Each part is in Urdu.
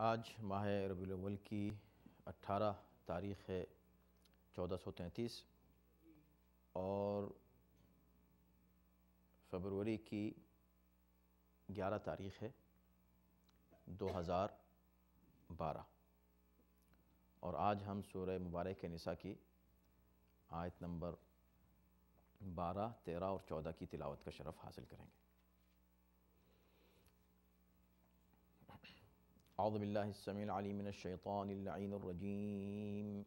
آج ماہ ربیع الاول کی 18 تاریخ ہے 1433 اور فروری کی 11 تاریخ ہے 2012 اور آج ہم سورہ مبارک نساء کی آیت نمبر 12، 13 اور 14 کی تلاوت کا شرف حاصل کریں گے۔ اعوذ باللہ السمیع العلیم من الشیطان اللعین الرجیم،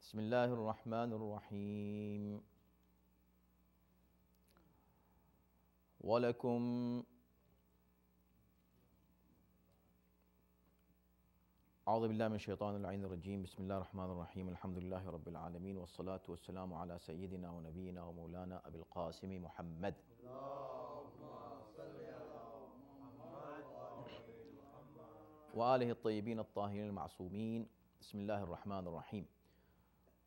بسم اللہ الرحمن الرحیم۔ وَلَكُمْ اعوذ باللہ من الشیطان اللعین الرجیم، بسم اللہ الرحمن الرحیم، الحمدللہ رب العالمین والصلاة والسلام علی سیدنا و نبینا و مولانا ابی القاسم محمد وآلہ الطیبین الطاہرین المعصومین۔ بسم اللہ الرحمن الرحیم۔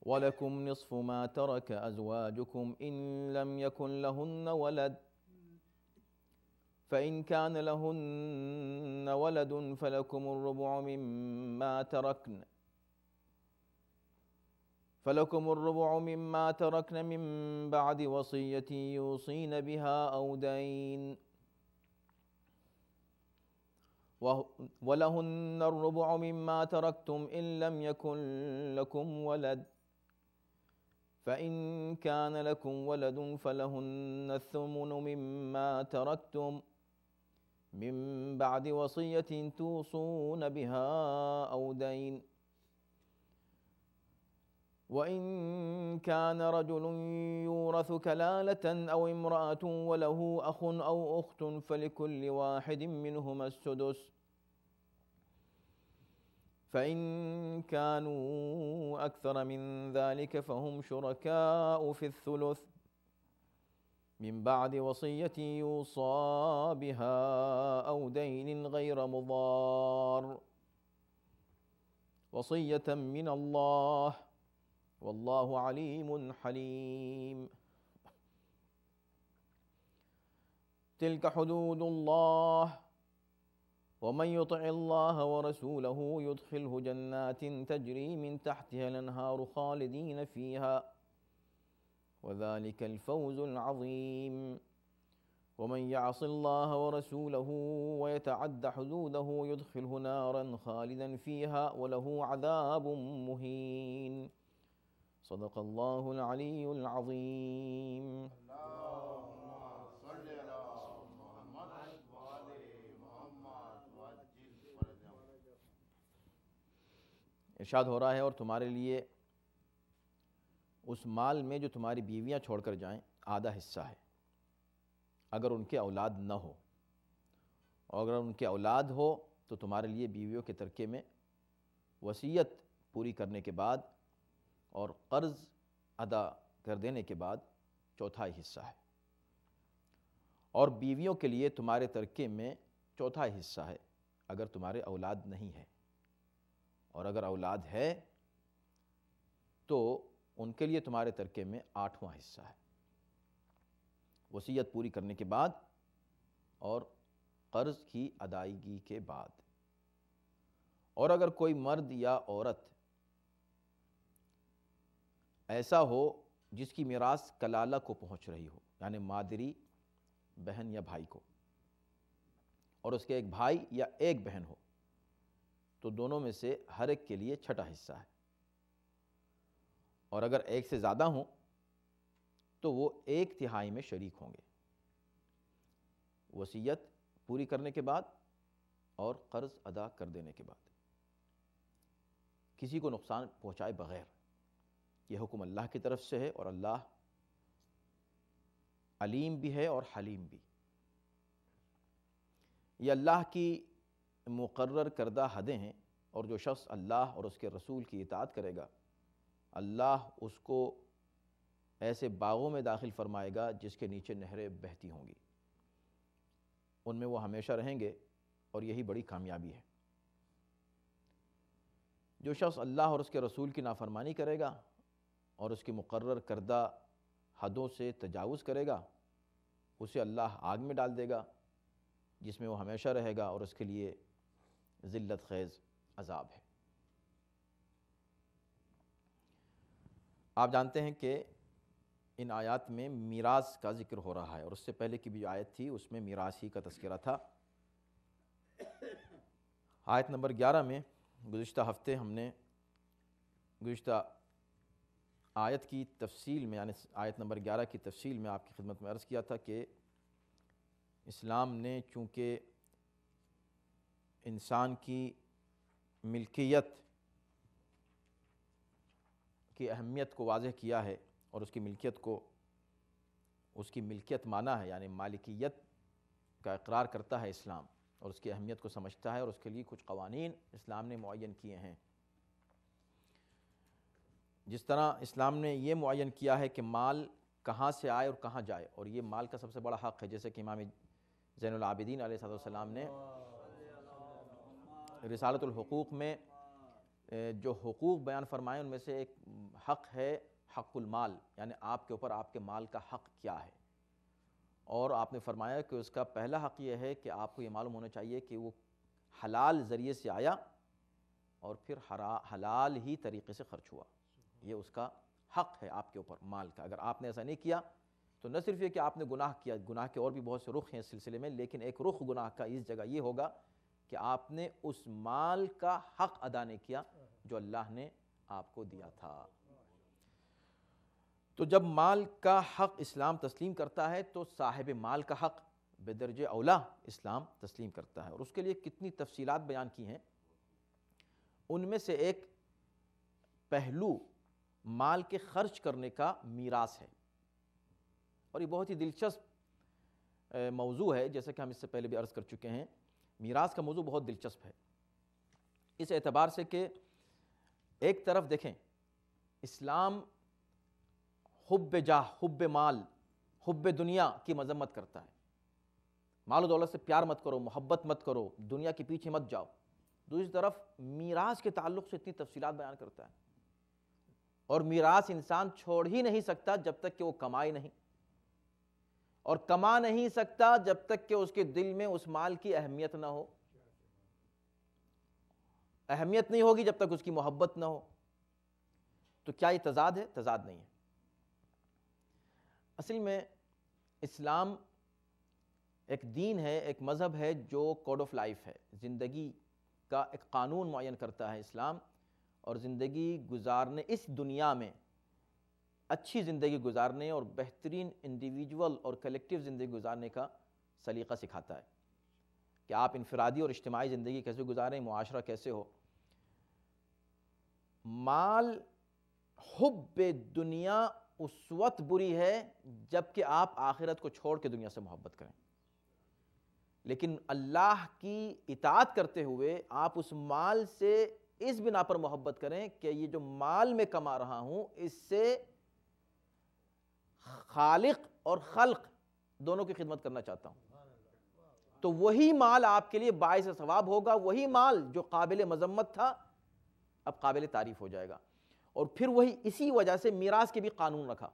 وَلَكُمْ نِصْفُ مَا تَرَكَ أَزْوَاجُكُمْ إِن لَّمْ يَكُن لَّهُنَّ وَلَدٌ فَإِن كَانَ لَهُنَّ وَلَدٌ فَلَكُمُ الرُّبُعُ مِمَّا تَرَكْنَ مِن بَعْدِ وَصِيَّةٍ يُوصِينَ بِهَا أَوْ دَيْنٍ وَلَهُنَّ الرُّبُعُ مِمَّا تَرَكْتُمْ إِن لَّمْ يَكُن لَّكُمْ وَلَدٌ فَإِن كَانَ لَكُمْ وَلَدٌ فَلَهُنَّ الثُّمُنُ مِمَّا تَرَكْتُمْ مِن بَعْدِ وَصِيَّةٍ تُوصُونَ بِهَا أَوْ دَيْنٍ وَإِن كَانَ رَجُلٌ يُورَثُ كَلَالَةً أَوْ امْرَأَةٌ وَلَهُ أَخٌ أَوْ أُخْتٌ فَلِكُلِّ وَاحِدٍ مِّنْهُمَا السُّدُسُ فَإِن كَانُوا أَكْثَرَ مِن ذَلِكَ فَهُمْ شُرَكَاءُ فِي الثُّلُثِ من بعد وصية يوصى بها أو دين غير مضار وصية من الله والله عليم حليم۔ تلك حدود الله ومن يطع الله ورسوله يدخله جنات تجري من تحتها الأنهار خالدين فيها وذلك الفوز العظيم۔ ومن يعص الله ورسوله ويتعد حدوده يدخله نارا خالدا فيها وله عذاب مهين۔ صدق الله العلي العظيم۔ ارشاد ہو رہا ہے، اور تمہارے لیے اس مال میں جو تمہاری بیویاں چھوڑ کر جائیں آدھا حصہ ہے، اگر ان کے اولاد نہ ہو، اور اگر ان کے اولاد ہو تو تمہارے لیے بیویوں کے ترکے میں وصیت پوری کرنے کے بعد اور قرض ادا کر دینے کے بعد چوتھائی حصہ ہے، اور بیویوں کے لیے تمہارے ترکے میں چوتھائی حصہ ہے اگر تمہارے اولاد نہیں ہے، اور اگر اولاد ہے تو ان کے لیے تمہارے ترکے میں 8واں حصہ ہے، وصیت پوری کرنے کے بعد اور قرض کی ادائیگی کے بعد۔ اور اگر کوئی مرد یا عورت ایسا ہو جس کی میراث کلالہ کو پہنچ رہی ہو، یعنی مادری بہن یا بھائی کو، اور اس کے ایک بھائی یا ایک بہن ہو، تو دونوں میں سے ہر ایک کے لیے چھٹا حصہ ہے، اور اگر ایک سے زیادہ ہوں تو وہ 1/3 میں شریک ہوں گے، وصیت پوری کرنے کے بعد اور قرض ادا کر دینے کے بعد، کسی کو نقصان پہنچائے بغیر۔ یہ حکم اللہ کی طرف سے ہے، اور اللہ علیم بھی ہے اور حلیم بھی۔ یہ اللہ کی مقرر کردہ حدیں ہیں، اور جو شخص اللہ اور اس کے رسول کی اطاعت کرے گا، اللہ اس کو ایسے باغوں میں داخل فرمائے گا جس کے نیچے نہریں بہتی ہوں گی، ان میں وہ ہمیشہ رہیں گے، اور یہی بڑی کامیابی ہے۔ جو شخص اللہ اور اس کے رسول کی نافرمانی کرے گا اور اس کی مقرر کردہ حدوں سے تجاوز کرے گا، اسے اللہ آگ میں ڈال دے گا جس میں وہ ہمیشہ رہے گا اور اس کے لیے ذلت خیز عذاب ہے۔ آپ جانتے ہیں کہ ان آیات میں میراث کا ذکر ہو رہا ہے، اور اس سے پہلے کی بھی جو آیت تھی اس میں میراث ہی کا تذکرہ تھا۔ آیت نمبر 11 میں گزشتہ ہفتے ہم نے گزشتہ آیت کی تفصیل میں، یعنی آیت نمبر 11 کی تفصیل میں آپ کی خدمت میں عرض کیا تھا کہ اسلام نے چونکہ انسان کی ملکیت کی اہمیت کو واضح کیا ہے، اور اس کی ملکیت مانا ہے، یعنی مالکیت کا اقرار کرتا ہے اسلام، اور اس کی اہمیت کو سمجھتا ہے، اور اس کے لیے کچھ قوانین اسلام نے معین کیے ہیں۔ جس طرح اسلام نے یہ معین کیا ہے کہ مال کہاں سے آئے اور کہاں جائے، اور یہ مال کا سب سے بڑا حق ہے، جیسے کہ امام زین العابدین علیہ السلام نے رسالۃ الحقوق میں جو حقوق بیان فرمائے ان میں سے ایک حق ہے حق المال، یعنی آپ کے اوپر آپ کے مال کا حق کیا ہے، اور آپ نے فرمایا کہ اس کا پہلا حق یہ ہے کہ آپ کو یہ معلوم ہونا چاہیے کہ وہ حلال ذریعے سے آیا اور پھر حلال ہی طریقے سے خرچ ہوا، یہ اس کا حق ہے آپ کے اوپر مال کا۔ اگر آپ نے ایسا نہیں کیا تو نہ صرف یہ کہ آپ نے گناہ کیا، گناہ کے اور بھی بہت سے رخ ہیں اس سلسلے میں، لیکن ایک رخ گناہ کا اس جگہ یہ ہوگا کہ آپ نے اس مال کا حق ادا نہیں کیا جو اللہ نے آپ کو دیا تھا۔ تو جب مال کا حق اسلام تسلیم کرتا ہے تو صاحب مال کا حق بدرجہ اولا اسلام تسلیم کرتا ہے، اور اس کے لیے کتنی تفصیلات بیان کی ہیں۔ ان میں سے ایک پہلو مال کے خرچ کرنے کا میراث ہے، اور یہ بہت ہی دلچسپ موضوع ہے، جیسا کہ ہم اس سے پہلے بھی عرض کر چکے ہیں۔ میراث کا موضوع بہت دلچسپ ہے اس اعتبار سے کہ ایک طرف دیکھیں اسلام حب جاہ، حب مال، حب دنیا کی مذمت کرتا ہے، مال و دولت سے پیار مت کرو، محبت مت کرو، دنیا کے پیچھے مت جاؤ۔ دوسری طرف میراث کے تعلق سے اتنی تفصیلات بیان کرتا ہے، اور میراث انسان چھوڑ ہی نہیں سکتا جب تک کہ وہ کمائے نہیں، اور کما نہیں سکتا جب تک کہ اس کے دل میں اس مال کی اہمیت نہ ہو، اہمیت نہیں ہوگی جب تک اس کی محبت نہ ہو۔ تو کیا یہ تضاد ہے؟ تضاد نہیں ہے۔ اصل میں اسلام ایک دین ہے، ایک مذہب ہے جو کوڈ آف لائف ہے، زندگی کا ایک قانون معین کرتا ہے اسلام، اور زندگی گزارنے، اس دنیا میں اچھی زندگی گزارنے اور بہترین انڈیویجول اور کلیکٹیو زندگی گزارنے کا سلیقہ سکھاتا ہے کہ آپ انفرادی اور اجتماعی زندگی کیسے گزاریں، معاشرہ کیسے ہو۔ مال، حب دنیا اس وقت بری ہے جب کہ آپ آخرت کو چھوڑ کے دنیا سے محبت کریں، لیکن اللہ کی اطاعت کرتے ہوئے آپ اس مال سے اس بنا پر محبت کریں کہ یہ جو مال میں کما رہا ہوں اس سے خالق اور خلق دونوں کی خدمت کرنا چاہتا ہوں، تو وہی مال آپ کے لیے باعث ثواب ہوگا، وہی مال جو قابل مذمت تھا اب قابل تعریف ہو جائے گا۔ اور پھر وہی اسی وجہ سے میراث کے بھی قانون رکھا۔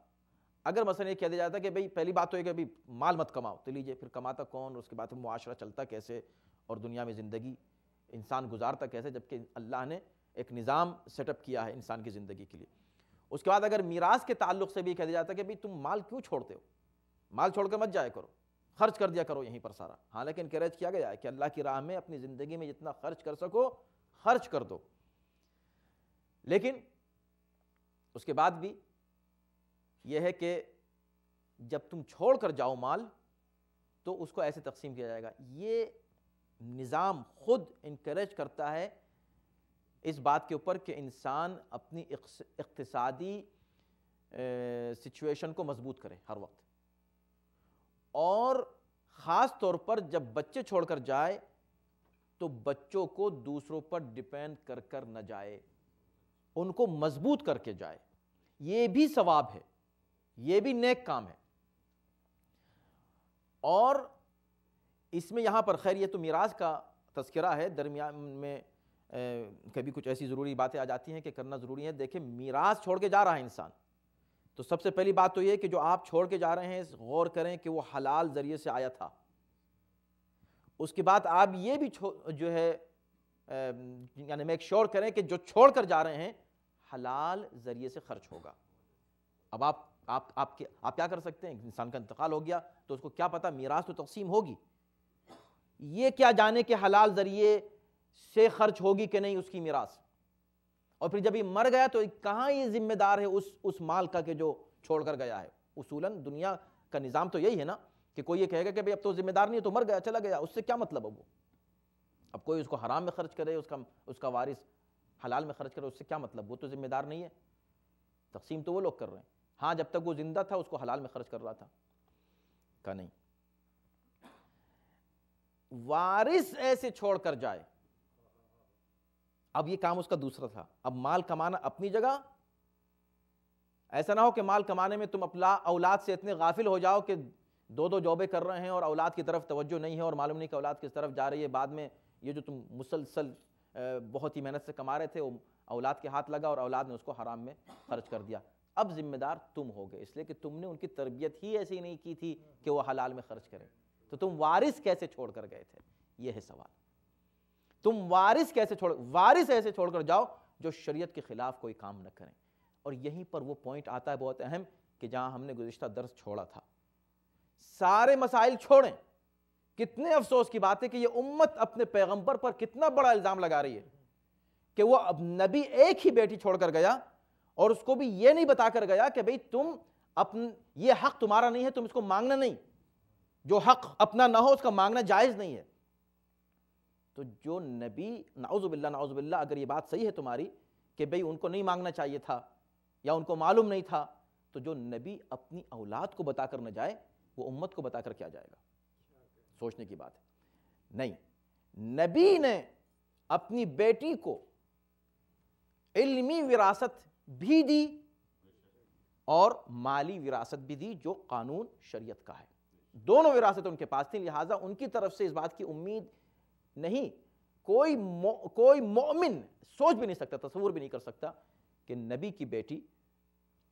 اگر مثلا یہ کہہ دیا جاتا ہے کہ بھئی پہلی بات تو یہ کہ بھئی مال مت کماؤ، تو لیجئے پھر کماتا کون، اس کے بعد معاشرہ چلتا کیسے، اور دنیا میں زندگی انسان گزارتا کیسے، جبکہ اللہ نے ایک نظام سیٹ اپ کیا ہے انسان کی زندگی کے لیے۔ اس کے بعد اگر میراث کے تعلق سے بھی کہہ دیا جاتا ہے کہ بھئی تم مال کیوں چھوڑتے ہو، مال چھوڑ کر مت جایا کرو، خرچ کر دیا کرو یہیں پر سارا۔ حالانکہ انکریج کیا گیا ہے کہ اللہ کی راہ میں اپنی زندگی میں جتنا خرچ کر سکو خرچ کر دو، لیکن اس کے بعد بھی یہ ہے کہ جب تم چھوڑ کر جاؤ مال تو اس کو ایسے تقسیم کیا جائے گا۔ یہ نظام خود انکریج کرتا ہے اس بات کے اوپر کہ انسان اپنی اقتصادی سچویشن کو مضبوط کرے ہر وقت، اور خاص طور پر جب بچے چھوڑ کر جائے تو بچوں کو دوسروں پر ڈیپینڈ کر کر نہ جائے، ان کو مضبوط کر کے جائے۔ یہ بھی ثواب ہے، یہ بھی نیک کام ہے۔ اور اس میں یہاں پر خیر یہ تو میراث کا تذکرہ ہے، درمیان میں کبھی کچھ ایسی ضروری باتیں آ جاتی ہیں کہ کرنا ضروری ہے۔ دیکھیں میراث چھوڑ کے جا رہا ہے انسان، تو سب سے پہلی بات تو یہ کہ جو آپ چھوڑ کے جا رہے ہیں غور کریں کہ وہ حلال ذریعے سے آیا تھا، اس کے بعد آپ یہ بھی جو ہے یعنی میک شور کریں کہ جو چھوڑ کر جا رہے ہیں حلال ذریعے سے خرچ ہوگا۔ اب آپ کیا کر سکتے ہیں؟ انسان کا انتقال ہو گیا تو اس کو کیا پتا، میراث تو تقسیم ہوگی، یہ کیا جانے کہ حلال ذریعے سے خرچ ہوگی کہ نہیں اس کی میراث، اور پھر جب یہ مر گیا تو کہاں یہ ذمہ دار ہے اس مال کا کہ جو چھوڑ کر گیا ہے۔ اصولاً دنیا کا نظام تو یہی ہے نا کہ کوئی یہ کہے گا کہ بھئی اب تو ذمہ دار نہیں ہے، تو مر گیا چلا گیا، اس سے کیا مطلب ہے وہ؟ اب کوئی اس کو حرام میں خرچ کرے، اس کا وارث حلال میں خرچ کرے، اس سے کیا مطلب؟ وہ تو ذمہ دار نہیں ہے، تقسیم تو وہ لوگ کر رہے ہیں۔ ہاں جب تک وہ زندہ تھا اس کو حلال میں خرچ کر رہا تھا کہ نہیں۔ وارث ایسے چھوڑ کر جائے، اب یہ کام اس کا دوسرا تھا، اب مال کمانا اپنی جگہ، ایسا نہ ہو کہ مال کمانے میں تم اولاد سے اتنے غافل ہو جاؤ کہ دو جوبے کر رہے ہیں اور اولاد کی طرف توجہ نہیں ہے اور معلوم نہیں کہ اولاد کس طرف جا رہی ہے، بعد میں یہ جو تم مسلسل بہت ہی محنت سے کما رہے تھے وہ اولاد کے ہاتھ لگا اور اولاد نے اس کو حرام میں خرچ کر دیا۔ اب ذمہ دار تم ہو گئے، اس لیے کہ تم نے ان کی تربیت ہی ایسی نہیں کی تھی کہ وہ حلال میں خرچ کریں، تو تم وارث کیسے چھوڑ کر گئے تھے؟ یہ ہے سوال۔ تم وارث ایسے چھوڑ کر جاؤ جو شریعت کے خلاف کوئی کام نہ کریں۔ اور یہیں پر وہ پوائنٹ آتا ہے بہت اہم کہ جہاں ہم نے گزشتہ درس چھوڑا تھا، سارے مسائل چھوڑیں۔ کتنے افسوس کی بات ہے کہ یہ امت اپنے پیغمبر پر کتنا بڑا الزام لگا رہی ہے کہ وہ اب نبی ایک ہی بیٹی چھوڑ کر گیا اور اس کو بھی یہ نہیں بتا کر گیا کہ بھئی یہ حق تمہارا نہیں ہے، تم اس کو مانگنا نہیں، جو حق اپنا نہ ہو اس کا مانگنا جائز نہیں ہے۔ تو جو نبی، نعوذ باللہ اگر یہ بات صحیح ہے تمہاری کہ بھئی ان کو نہیں مانگنا چاہیے تھا یا ان کو معلوم نہیں تھا، تو جو نبی اپنی اولاد کو بتا کر نہ جائے وہ امت کو بتا کر کیا جائے گا؟ سوچنے کی بات ہے۔ نہیں، نبی نے اپنی بیٹی کو علمی وراثت بھی دی اور مالی وراثت بھی دی جو قانون شریعت کا ہے، دونوں وراثت ان کے پاس تھی، لہٰذا ان کی طرف سے اس بات کی امید نہیں، کوئی مومن سوچ بھی نہیں سکتا، تصور بھی نہیں کر سکتا کہ نبی کی بیٹی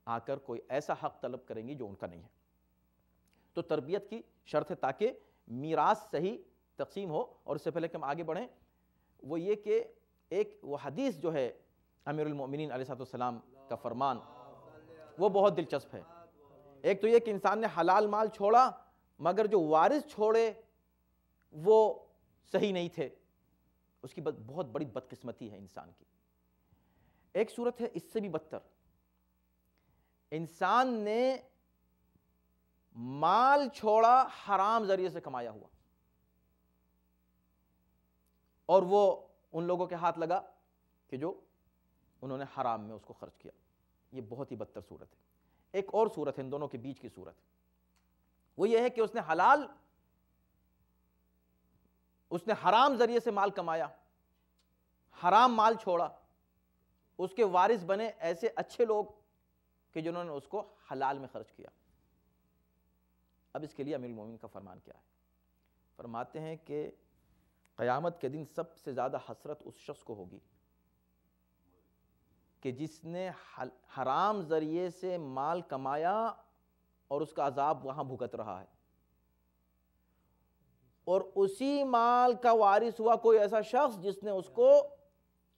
آ کر کوئی ایسا حق طلب کریں گی جو ان کا نہیں ہے۔ تو تربیت کی شرط ہے تاکہ میراث صحیح تقسیم ہو۔ اور اس سے پہلے کہ ہم آگے بڑھیں، وہ یہ کہ ایک وہ حدیث جو ہے امیر المؤمنین علیہ السلام کا فرمان، وہ بہت دلچسپ ہے۔ ایک تو یہ کہ انسان نے حلال مال چھوڑا مگر جو وارث چھوڑے وہ صحیح نہیں تھے، اس کی بہت بڑی بدقسمتی ہے انسان کی۔ ایک صورت ہے اس سے بھی بدتر، انسان نے مال چھوڑا حرام ذریعے سے کمایا ہوا اور وہ ان لوگوں کے ہاتھ لگا کہ جو انہوں نے حرام میں اس کو خرچ کیا، یہ بہت ہی بدتر صورت ہے۔ ایک اور صورت ہے ان دونوں کے بیچ کی صورت، وہ یہ ہے کہ اس نے حرام ذریعے سے مال کمایا، حرام مال چھوڑا، اس کے وارث بنے ایسے اچھے لوگ کہ جنہوں نے اس کو حلال میں خرچ کیا۔ اب اس کے لیے امیر المومنین کا فرمان کیا ہے؟ فرماتے ہیں کہ قیامت کے دن سب سے زیادہ حسرت اس شخص کو ہوگی کہ جس نے حرام ذریعے سے مال کمایا اور اس کا عذاب وہاں بھگت رہا ہے، اور اسی مال کا وارث ہوا کوئی ایسا شخص جس نے اس کو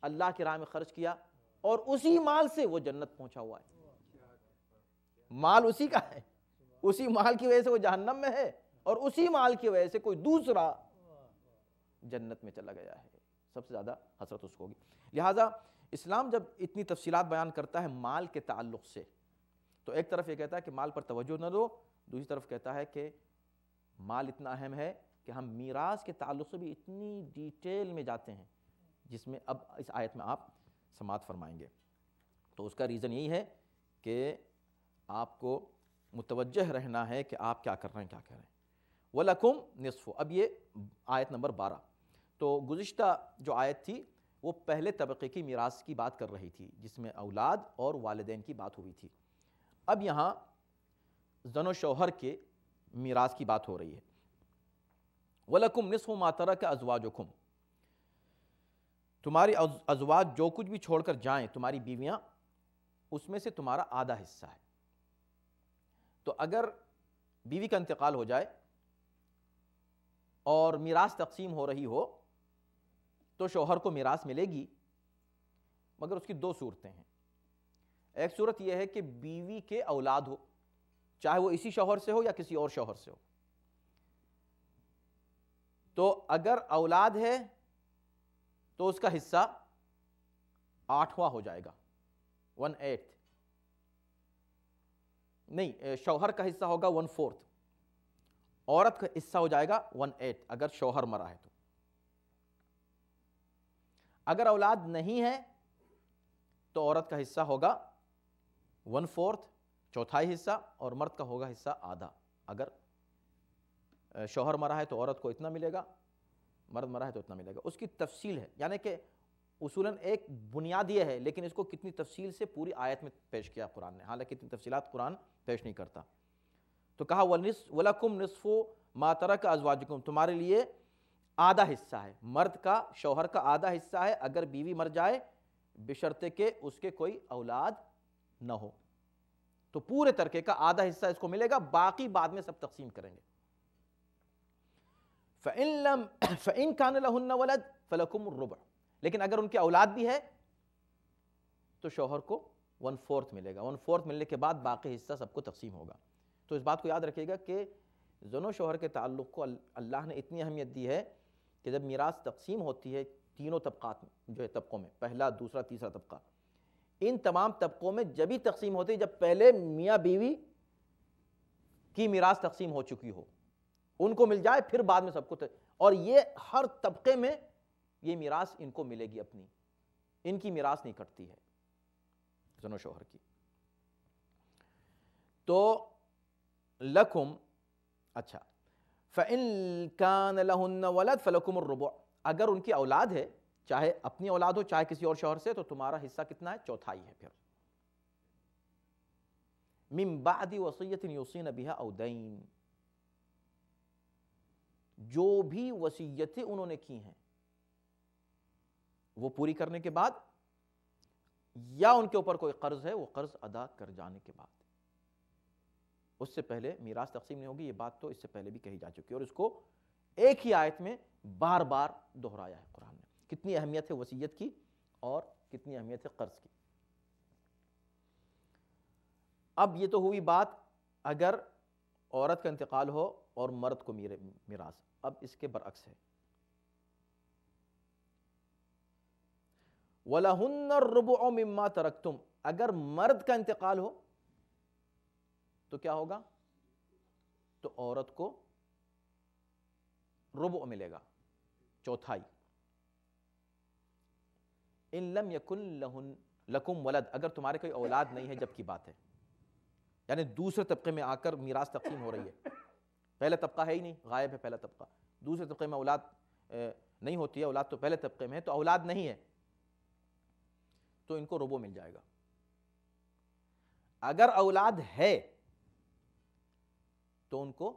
اللہ کی راہ میں خرچ کیا اور اسی مال سے وہ جنت پہنچا ہوا ہے۔ مال اسی کا ہے، اسی مال کی وجہ سے وہ جہنم میں ہے اور اسی مال کی وجہ سے کوئی دوسرا جنت میں چلا گیا ہے۔ سب سے زیادہ حسرت اس کو ہوگی۔ لہٰذا اسلام جب اتنی تفصیلات بیان کرتا ہے مال کے تعلق سے، تو ایک طرف یہ کہتا ہے کہ مال پر توجہ نہ دو، دوسری طرف کہتا ہے کہ مال اتنا اہم ہے کہ ہم میراث کے تعلق سے بھی اتنی ڈیٹیل میں جاتے ہیں جس میں اب اس آیت میں آپ سماعت فرمائیں گے۔ تو اس کا ریزن یہی ہے کہ آپ کو متوجہ رہنا ہے کہ آپ کیا کر رہے ہیں، کیا کہہ رہے ہیں۔ وَلَكُمْ نِصْفُ، اب یہ آیت نمبر 12۔ تو گزشتہ جو آیت تھی وہ پہلے طبقے کی میراث کی بات کر رہی تھی جس میں اولاد اور والدین کی بات ہوئی تھی۔ اب یہاں زن و شوہر کے میراث کی بات ہو رہی ہے۔ وَلَكُمْ نِصْفُ مَا تَرَكَ أَزْوَاجُكُمْ، تمہاری ازواج جو کچھ بھی چھوڑ کر جائیں، تمہاری بیویاں، اس میں سے تمہارا آدھا حصہ ہے۔ تو اگر بیوی کا انتقال ہو جائے اور میراث تقسیم ہو رہی ہو تو شوہر کو میراث ملے گی، مگر اس کی دو صورتیں ہیں۔ ایک صورت یہ ہے کہ بیوی کے اولاد ہو، چاہے وہ اسی شوہر سے ہو یا کسی اور شوہر سے ہو، تو اگر اولاد ہے تو اس کا حصہ 8واں ہو جائے گا، 1/8 نہیں، شوہر کا حصہ ہوگا 1/4، عورت کا حصہ ہو جائے گا 1/8 اگر شوہر مرا ہے تو۔ اگر اولاد نہیں ہے تو عورت کا حصہ ہوگا 1/4، چوتھائی حصہ، اور مرد کا ہوگا حصہ آدھا۔ اگر شوہر مرا ہے تو عورت کو اتنا ملے گا، مرد مرا ہے تو اتنا ملے گا۔ اس کی تفصیل ہے، یعنی کہ اصولاً ایک بنیاد یہ ہے، لیکن اس کو کتنی تفصیل سے پوری آیت میں پیش کیا قرآن نے، حالانکہ اتنی تفصیلات قرآن پیش نہیں کرتا۔ تو کہا وَلَكُمْ نِصْفُ مَا تَرَكَ أَزْوَاجُكُمْ، تمہارے لیے آدھا حصہ ہے، مرد کا، شوہر کا آدھا حصہ ہے اگر بیوی مر جائے، بشرطے کہ اس کے کوئی اولاد نہ ہو، تو پورے ترکے کا آدھا حصہ اس کو ملے گا، باقی بعد میں سب تقسیم کریں گے۔ فَإِن كَانَ لَهُنَّ وَلَدٌ فَلَكُمُ الرُّبُعُ، لیکن اگر ان کے اولاد بھی ہے تو شوہر کو 1/4 ملے گا، 1/4 ملنے کے بعد باقی حصہ سب کو تقسیم ہوگا۔ تو اس بات کو یاد رکھیے گا کہ زن و شوہر کے تعلق کو اللہ نے اتنی اہمیت دی ہے کہ جب میراث تقسیم ہوتی ہے تینوں طبقات میں، جو ہے طبقوں میں، پہلا، دوسرا، تیسرا طبقہ، ان تمام طبقوں میں جب ہی تقسیم ہوتی ہے جب پہلے میاں بیوی کی میراث تقسیم ہو چکی ہو، ان کو مل جائے، پھر بعد میں سب کو اور یہ ہر طبقے میں یہ میراث ان کو ملے گی اپنی، ان کی میراث نہیں کٹتی ہے زن و شوہر کی۔ تو لکم، اچھا، فَإِن كَانَ لَهُنَّ وَلَدٌ فَلَكُمُ الرُّبُعُ، اگر ان کی اولاد ہے، چاہے اپنی اولاد ہو چاہے کسی اور شوہر سے، تو تمہارا حصہ کتنا ہے؟ چوتھائی ہے۔ پھر مِن بَعْدِ وَصِيَّةٍ يُوصِينَ بِهَا أَوْ دَيْنٍ، جو بھی وصیتیں انہوں نے کی ہیں وہ پوری کرنے کے بعد، یا ان کے اوپر کوئی قرض ہے وہ قرض ادا کر جانے کے بعد، اس سے پہلے میراث تقسیم نہیں ہوگی۔ یہ بات تو اس سے پہلے بھی کہی جا چکی ہے، اور اس کو ایک ہی آیت میں بار بار دہرایا ہے قرآن نے۔ کتنی اہمیت ہے وصیت کی اور کتنی اہمیت ہے قرض کی۔ اب یہ تو ہوئی بات اگر عورت کا انتقال ہو اور مرد کو میراث۔ اب اس کے برعکس ہے، وَلَهُنَّ الرُّبُعُ مِمَّا تَرَكْتُمْ، اگر مرد کا انتقال ہو تو کیا ہوگا؟ تو عورت کو ربع ملے گا، چوتھائی۔ ان لم یکن لکم ولد، اگر تمہارے کوئی اولاد نہیں ہے جب کی بات ہے، یعنی دوسرے طبقے میں آ کر میراث تقسیم ہو رہی ہے، پہلا طبقہ ہے ہی نہیں، غائب ہے پہلا طبقہ، دوسرے طبقے میں اولاد نہیں ہوتی ہے، اولاد تو پہلے طبقے میں ہے، تو اولاد نہیں ہے تو ان کو ربع مل جائے گا۔ اگر اولاد ہے تو ان کو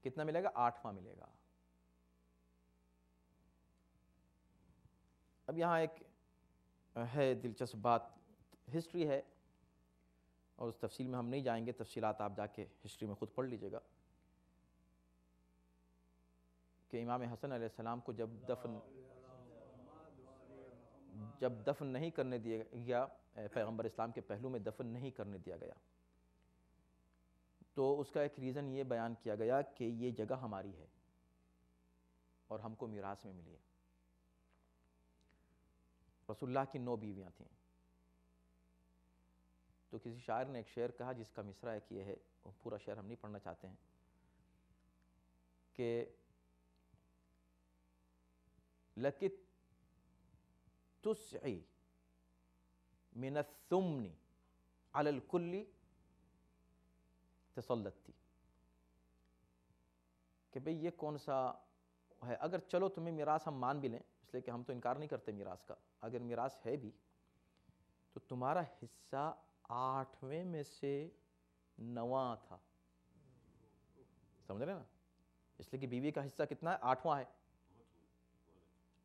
کتنا ملے گا؟ 8واں ملے گا۔ اب یہاں ایک ہے دلچسپ بات، ہسٹری ہے، اور اس تفصیل میں ہم نہیں جائیں گے، تفصیلات آپ جا کے ہسٹری میں خود پڑھ لیجئے گا، کہ امام حسن علیہ السلام کو جب دفن نہیں کرنے دیا گیا، پیغمبر اسلام کے پہلو میں دفن نہیں کرنے دیا گیا، تو اس کا ایک ریزن یہ بیان کیا گیا کہ یہ جگہ ہماری ہے اور ہم کو میراث میں ملی ہے۔ رسول اللہ کی 9 بیویاں تھیں، تو کسی شاعر نے ایک شعر کہا جس کا مصرع ایک یہ ہے، پورا شعر ہم نہیں پڑھنا چاہتے ہیں، کہ لَكِ تُسْعِ مِنَ الثُّمْنِ عَلَى الْكُلِّ تسلطتی، کہ بھئی یہ کون سا ہے، اگر چلو تمہیں میراث ہم مان بھی لیں، اس لیے کہ ہم تو انکار نہیں کرتے میراث کا، اگر میراث ہے بھی تو تمہارا حصہ 8ویں میں سے 9واں تھا، سمجھ رہے نا؟ اس لیے کہ بیوی کا حصہ کتنا ہے؟ 8واں ہے۔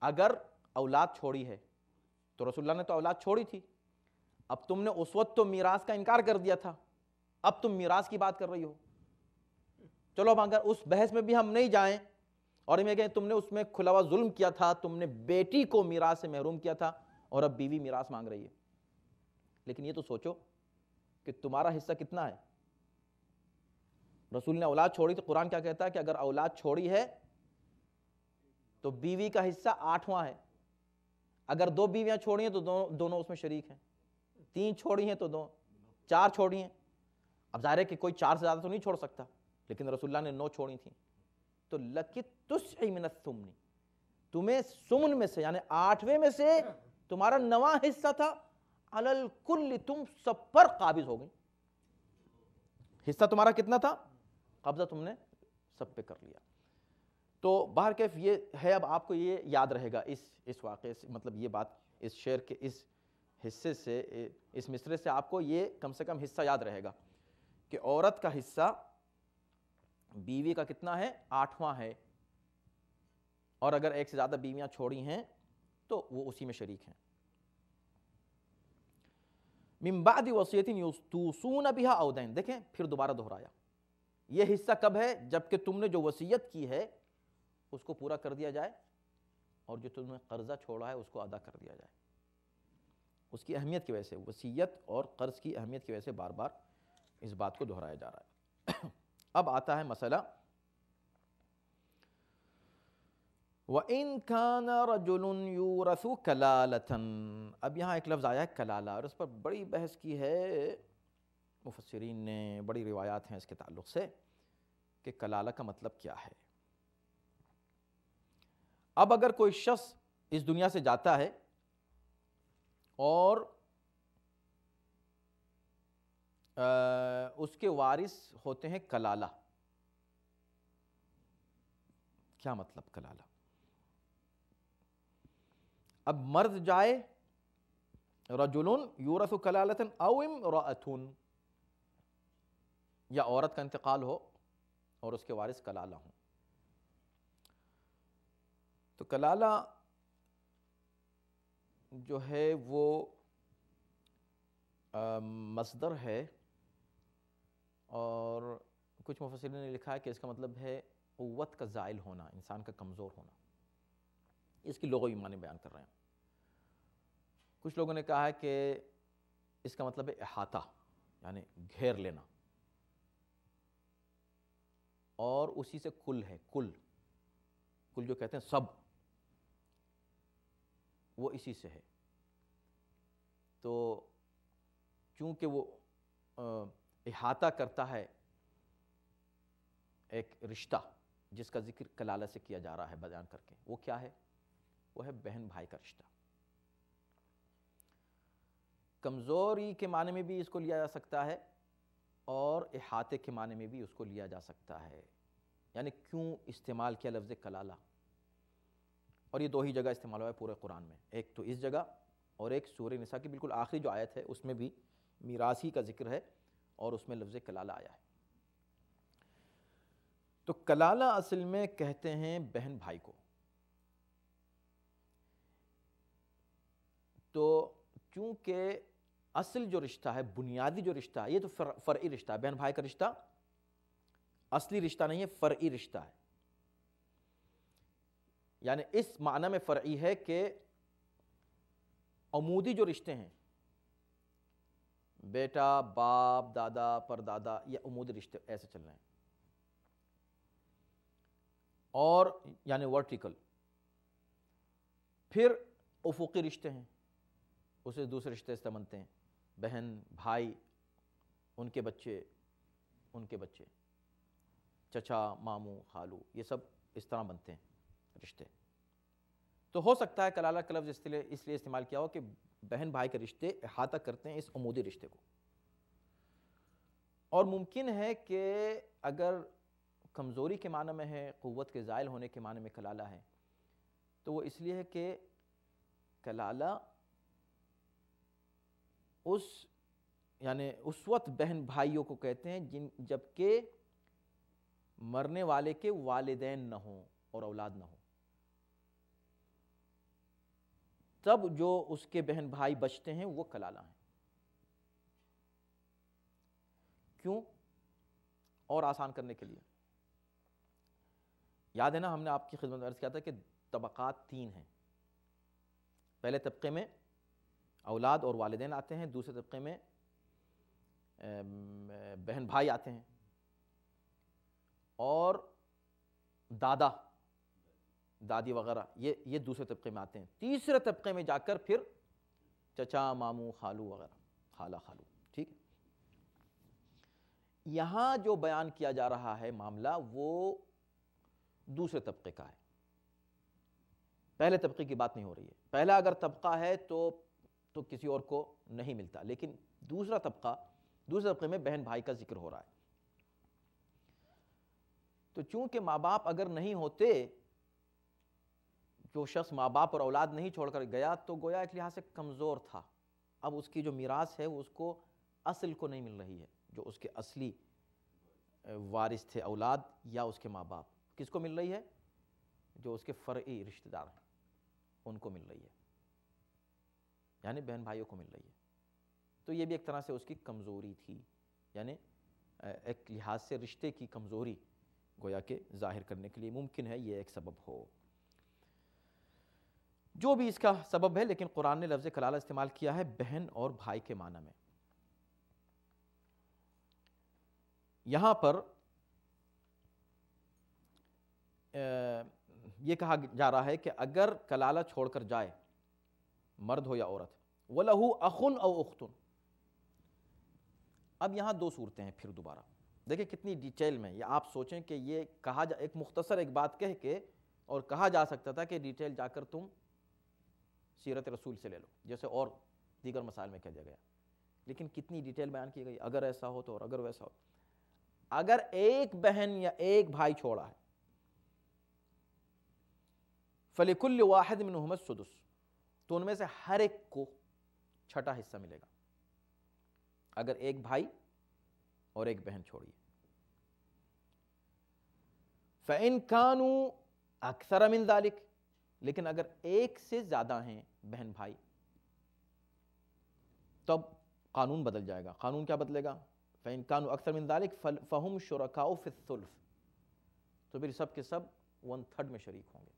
اگر اولاد چھوڑی ہے تو رسول اللہ نے تو اولاد چھوڑی تھی، اب تم نے اس وقت تو میراث کا انکار کر دیا تھا، اب تم میراث کی بات کر رہی ہو، چلو اب اگر اس بحث میں بھی ہم نہیں جائیں اور ہم یہ کہیں تم نے اس میں کھلا ہوا ظلم کیا تھا، تم نے بیٹی کو میراث سے محروم کیا تھا اور اب بیوی میراث مانگ رہی ہے، لیکن یہ تو سوچو کہ تمہارا حصہ کتنا ہے؟ رسول نے اولاد چھوڑی تو قرآن کیا کہتا ہے کہ اگر اولاد چھوڑی ہے تو بیوی کا حصہ 8واں ہے، اگر 2 بیویاں چھوڑی ہیں تو دونوں اس میں شریک ہیں، 3 چھوڑی ہیں تو 4 چھوڑی ہیں۔ اب ظاہر ہے کہ کوئی 4 سے زیادہ تو نہیں چھوڑ سکتا، لیکن رسول اللہ نے 9 چھوڑی تھیں، تو لَكِ تُسْعِ مِنَ الثُّمْنِ، تمہیں سمن میں سے یعنی 8ویں میں سے تمہارا 9واں حصہ تھا، عَلَى الْكُلِّ، تم سب پر قابض ہو گئی۔ حصہ تمہارا کتنا تھا؟ قبضہ تم نے سب پہ کر لیا۔ تو بہرکیف یہ ہے، اب آپ کو یہ یاد رہے گا اس واقعے سے، مطلب یہ بات اس شعر کے اس حصے سے، اس مصرعے سے آپ کو یہ کم سے کم حصہ یاد رہے گا کہ عورت کا حصہ بیوی کا کتنا ہے؟ 8واں ہے، اور اگر 1 سے زیادہ بیویاں چھوڑی ہیں تو وہ اسی میں شریک ہیں۔ من بعد وصیۃ توصون بها او دین، دیکھیں پھر دوبارہ دہرایا، یہ حصہ کب ہے؟ جبکہ تم نے جو وصیت کی ہے اس کو پورا کر دیا جائے اور جو تم نے قرضہ چھوڑا ہے اس کو ادا کر دیا جائے۔ اس کی اہمیت کی وجہ سے، وصیت اور قرض کی اہمیت کی وجہ سے بار بار اس بات کو دہرایا جا رہا ہے۔ اب آتا ہے مسئلہ وَإِن كَانَ رَجُلٌ يُورَثُ كَلَالَةً، اب یہاں ایک لفظ آیا ہے کلالہ، اور اس پر بڑی بحث کی ہے مفسرین نے، بڑی روایات ہیں اس کے تعلق سے کہ کلالہ کا مطلب کیا ہے۔ اب اگر کوئی شخص اس دنیا سے جاتا ہے اور اس کے وارث ہوتے ہیں کلالہ، کیا مطلب کلالہ؟ اب مرد جائے رجل یورث کلالۃ او امرأۃ، یا عورت کا انتقال ہو اور اس کے وارث کلالہ ہوں، تو کلالہ جو ہے وہ مصدر ہے، اور کچھ مفسرین نے لکھا ہے کہ اس کا مطلب ہے قوت کا زائل ہونا، انسان کا کمزور ہونا، اس کی لغوی معنی بیان کر رہے ہیں۔ کچھ لوگوں نے کہا ہے کہ اس کا مطلب ہے احاطہ، یعنی گھیر لینا، اور اسی سے کل ہے، کل جو کہتے ہیں سب، وہ اسی سے ہے۔ تو چونکہ وہ احاطہ کرتا ہے ایک رشتہ جس کا ذکر کلالہ سے کیا جا رہا ہے بیان کر کے، وہ کیا ہے؟ وہ ہے بہن بھائی کا رشتہ۔ کمزوری کے معنی میں بھی اس کو لیا جا سکتا ہے اور احاطے کے معنی میں بھی اس کو لیا جا سکتا ہے۔ یعنی کیوں استعمال کیا لفظ کلالہ؟ اور یہ 2 ہی جگہ استعمال ہوا ہے پورے قرآن میں، ایک تو اس جگہ اور ایک سورہ نساء کی بالکل آخری جو آیت ہے اس میں بھی میراث ہی کا ذکر ہے اور اس میں لفظ کلالہ آیا ہے۔ تو کلالہ اصل میں کہتے ہیں بہن بھائی کو۔ تو چونکہ اصل جو رشتہ ہے، بنیادی جو رشتہ ہے، یہ تو فرعی رشتہ ہے، بہن بھائی کا رشتہ اصلی رشتہ نہیں ہے، فرعی رشتہ ہے۔ یعنی اس معنی میں فرعی ہے کہ عمودی جو رشتے ہیں، بیٹا، باپ، دادا، پردادا، یہ عمودی رشتے ایسے چل رہے ہیں، اور یعنی ورٹیکل۔ پھر افقی رشتے ہیں، اسے دوسرے رشتے سے بنتے ہیں، بہن، بھائی، ان کے بچے، چچا، ماموں، خالو، یہ سب اس طرح بنتے ہیں رشتے۔ تو ہو سکتا ہے کلالہ کا لفظ اس لیے استعمال کیا ہو کہ بہن بھائی کے رشتے احاطہ کرتے ہیں اس عمودی رشتے کو۔ اور ممکن ہے کہ اگر کمزوری کے معنی میں ہے، قوت کے زائل ہونے کے معنی میں کلالہ ہے، تو وہ اس لیے ہے کہ کلالہ یعنی اس وقت بہن بھائیوں کو کہتے ہیں جبکہ مرنے والے کے والدین نہ ہوں اور اولاد نہ ہو، تب جو اس کے بہن بھائی بچتے ہیں وہ کلالہ ہیں۔ کیوں؟ اور آسان کرنے کے لیے یاد ہے نا ہم نے آپ کی خدمت میں عرض کیا تھا کہ طبقات 3 ہیں. پہلے طبقے میں اولاد اور والدین آتے ہیں, دوسرے طبقے میں بہن بھائی آتے ہیں, اور دادا دادی وغیرہ یہ دوسرے طبقے میں آتے ہیں. تیسرے طبقے میں جا کر پھر چچا ماموں خالو وغیرہ, خالہ خالو. ٹھیک ہے, یہاں جو بیان کیا جا رہا ہے معاملہ وہ دوسرے طبقے کا ہے, پہلے طبقے کی بات نہیں ہو رہی ہے. پہلا اگر طبقہ ہے تو کسی اور کو نہیں ملتا, لیکن دوسرے طبقے میں بہن بھائی کا ذکر ہو رہا ہے. تو چونکہ ماں باپ اگر نہیں ہوتے, جو شخص ماں باپ اور اولاد نہیں چھوڑ کر گیا تو گویا ایک لحاظ سے کمزور تھا. اب اس کی جو میراث ہے وہ اس کو اصل کو نہیں مل رہی ہے, جو اس کے اصلی وارث تھے اولاد یا اس کے ماں باپ. کس کو مل رہی ہے؟ جو اس کے فرعی رشتہ دار ہیں ان کو مل رہی ہے, یعنی بہن بھائیوں کو مل رہی ہے. تو یہ بھی ایک طرح سے اس کی کمزوری تھی, یعنی ایک لحاظ سے رشتے کی کمزوری گویا کہ ظاہر کرنے کے لیے ممکن ہے یہ ایک سبب ہو. جو بھی اس کا سبب ہے, لیکن قرآن نے لفظ کلالہ استعمال کیا ہے بہن اور بھائی کے معنی میں. یہاں پر یہ کہا جا رہا ہے کہ اگر کلالہ چھوڑ کر جائے, مرد ہو یا عورت, وَلَهُ أَخٌ أَوْ أُخْتٌ. اب یہاں 2 صورتیں ہیں پھر دوبارہ. دیکھیں کتنی ڈیٹیل میں, یہ آپ سوچیں کہ یہ کہا ایک مختصر ایک بات کہہ کے, اور کہا جا سکتا تھا کہ ڈیٹیل جا کر تم سیرت رسول سے لے لو, جیسے اور دیگر مسائل میں کہہ دیا گیا. لیکن کتنی ڈیٹیل بیان کی گئی, اگر ایسا ہو تو, اور اگر ویسا ہو. اگر ایک بہن یا ایک بھائی چھوڑا ہے, فَلِكُلِّ وَاحِدٍ مِّنْهُمَا السُّدُسُ, تو ان میں سے ہر ایک کو چھٹا حصہ ملے گا. اگر ایک بھائی اور ایک بہن چھوڑی. فَإِن كَانُوا أَكْثَرَ مِن ذَلِكَ, لیکن اگر ایک سے زیادہ ہیں بہن بھائی تب قانون بدل جائے گا. قانون کیا بدلے گا؟ فَإِن كَانُوا أَكْثَرَ مِن ذَلِكَ فَهُمْ شُرَكَاءُ فِي الثُّلُثِ, تو پھر سب کے سب 1/3 میں شریک ہوں گے.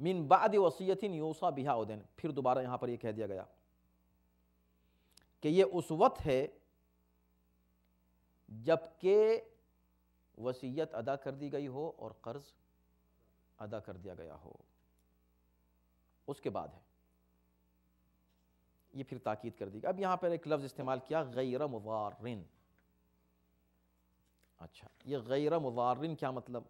من بعد وصیۃ یوصی بہا او دین, پھر دوبارہ یہاں پر یہ کہہ دیا گیا کہ یہ اس وقت ہے جب کہ وصیت ادا کر دی گئی ہو اور قرض ادا کر دیا گیا ہو, اس کے بعد ہے. یہ پھر تاکید کر دی گئی. اب یہاں پر ایک لفظ استعمال کیا, غیر مضارن. اچھا, یہ غیر مضارن کیا مطلب؟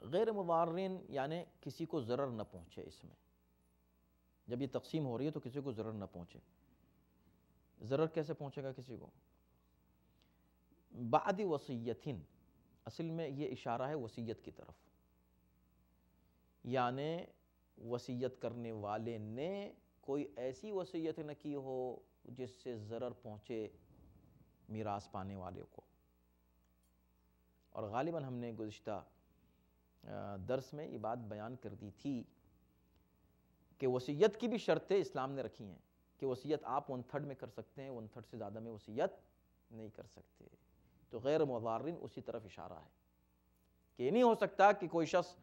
غیر مضارن یعنی کسی کو ضرر نہ پہنچے. اس میں جب یہ تقسیم ہو رہی ہے تو کسی کو ضرر نہ پہنچے. ضرر کیسے پہنچے گا کسی کو؟ بعد وصیتن, اصل میں یہ اشارہ ہے وصیت کی طرف, یعنی وصیت کرنے والے نے کوئی ایسی وصیت نہ کی ہو جس سے ضرر پہنچے میراث پانے والے کو. اور غالباً ہم نے گزشتہ درس میں یہ بات بیان کر دی تھی کہ وصیت کی بھی شرطیں اسلام نے رکھی ہیں کہ وصیت آپ 1/3 میں کر سکتے ہیں, 1/3 سے زیادہ میں وصیت نہیں کر سکتے. تو غیر مضارن اسی طرف اشارہ ہے کہ یہ نہیں ہو سکتا کہ کوئی شخص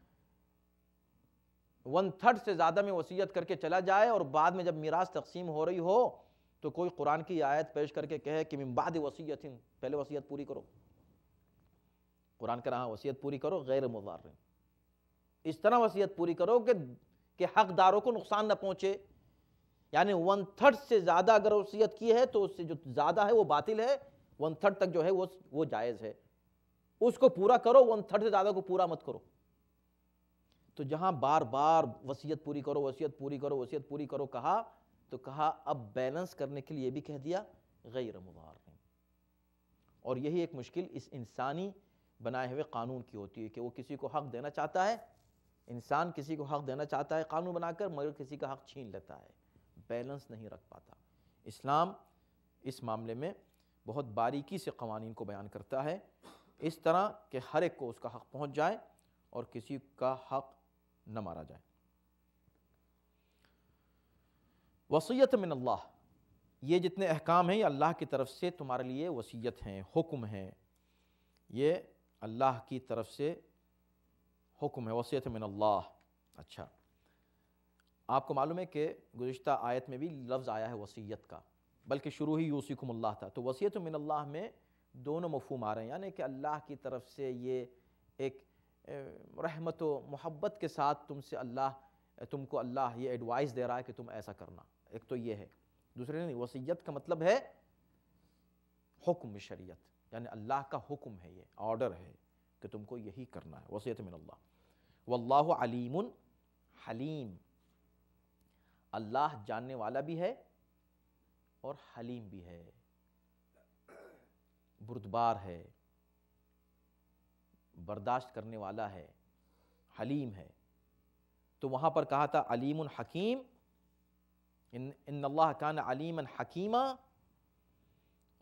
1/3 سے زیادہ میں وصیت کر کے چلا جائے اور بعد میں جب میراث تقسیم ہو رہی ہو تو کوئی قرآن کی آیت پیش کر کے کہے کہ من بعد وصیت, پہلے وصیت پوری کرو. قرآن کہہ رہا وصیت پوری کرو, غیر مضارن. اس طرح وصیت پوری کرو کہ حقداروں کو نقصان نہ پہنچے. یعنی 1/3 سے زیادہ اگر وصیت کی ہے تو اس سے جو زیادہ ہے وہ باطل ہے, 1/3 تک جو ہے وہ جائز ہے. اس کو پورا کرو, 1/3 سے زیادہ کو پورا مت کرو. تو جہاں بار بار وصیت پوری کرو, وصیت پوری کرو, وصیت پوری کرو کہا, تو کہا اب بیلنس کرنے کے لیے بھی کہہ دیا غیر مضارن. اور یہی ایک مشکل اس انسانی بنائے ہوئے قانون کی ہوتی ہے کہ وہ کسی کو حق دینا چاہتا ہے, انسان کسی کو حق دینا چاہتا ہے قانون بنا کر, مگر کسی کا حق چھین لیتا ہے, بیلنس نہیں رکھ پاتا. اسلام اس معاملے میں بہت باریکی سے قوانین کو بیان کرتا ہے, اس طرح کہ ہر ایک کو اس کا حق پہنچ جائے اور کسی کا حق نہ مارا جائے. وصیت من اللہ, یہ جتنے احکام ہیں یہ اللہ کی طرف سے تمہارے لیے وصیت ہیں، حکم ہیں، یہ اللہ کی طرف سے حکم ہے، وصیت من اللہ۔ اچھا، آپ کو معلوم ہے کہ گزشتہ آیت میں بھی لفظ آیا ہے وصیت کا، بلکہ شروع ہی یوصیکم اللہ تھا، تو وصیت من اللہ میں دونوں مفہوم آ رہے ہیں، یعنی کہ اللہ کی طرف سے یہ ایک رحمت و محبت کے ساتھ تم کو اللہ یہ ایڈوائز دے رہا ہے کہ تم ایسا کرنا، ایک تو یہ ہے۔ دوسرے نہیں، وصیت کا مطلب ہے حکم شریعت، یعنی اللہ کا حکم ہے، یہ آرڈر ہے کہ تم کو یہی کرنا ہے، وصیت من اللہ۔ واللہ علیم حلیم، اللہ جاننے والا بھی ہے اور حلیم بھی ہے، بردبار ہے، برداشت کرنے والا ہے، حلیم ہے۔ تو وہاں پر کہا تھا علیم حکیم، ان اللہ کان علیما حکیما،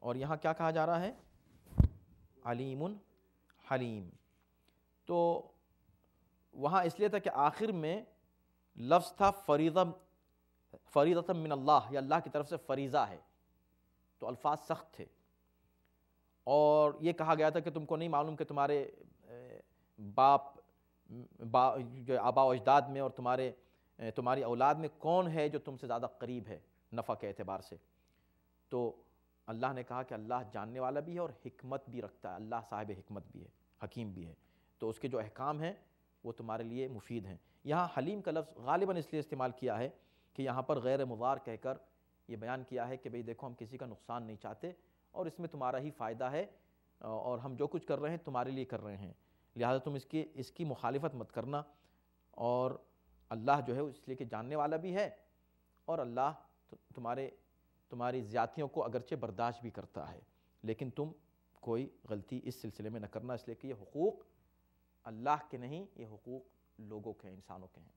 اور یہاں کیا کہا جا رہا ہے؟ علیم حلیم۔ تو وہاں اس لیے تھا کہ آخر میں لفظ تھا فریضۃ من اللہ، یہ اللہ کی طرف سے فریضہ ہے، تو الفاظ سخت تھے، اور یہ کہا گیا تھا کہ تم کو نہیں معلوم کہ تمہارے جو آباء و اجداد میں اور تمہاری اولاد میں کون ہے جو تم سے زیادہ قریب ہے نفع کے اعتبار سے۔ تو اللہ نے کہا کہ اللہ جاننے والا بھی ہے اور حکمت بھی رکھتا ہے، اللہ صاحب حکمت بھی ہے، حکیم بھی ہے، تو اس کے جو احکام ہیں وہ تمہارے لیے مفید ہیں۔ یہاں حلیم کا لفظ غالباً اس لیے استعمال کیا ہے کہ یہاں پر غیر مضار کہہ کر یہ بیان کیا ہے کہ بھئی دیکھو ہم کسی کا نقصان نہیں چاہتے اور اس میں تمہارا ہی فائدہ ہے، اور ہم جو کچھ کر رہے ہیں تمہارے لیے کر رہے ہیں، لہذا تم اس کی مخالفت مت کرنا۔ اور اللہ جو ہے اس لیے کہ جاننے والا بھی ہے، اور اللہ تمہاری زیادتیوں کو اگرچہ برداشت بھی کرتا ہے، لیکن تم کوئی غلطی اس سلسلے میں نہ کرنا، اس لیے کہ یہ حقوق اللہ کے نہیں، یہ حقوق لوگوں کے ہیں، انسانوں کے ہیں۔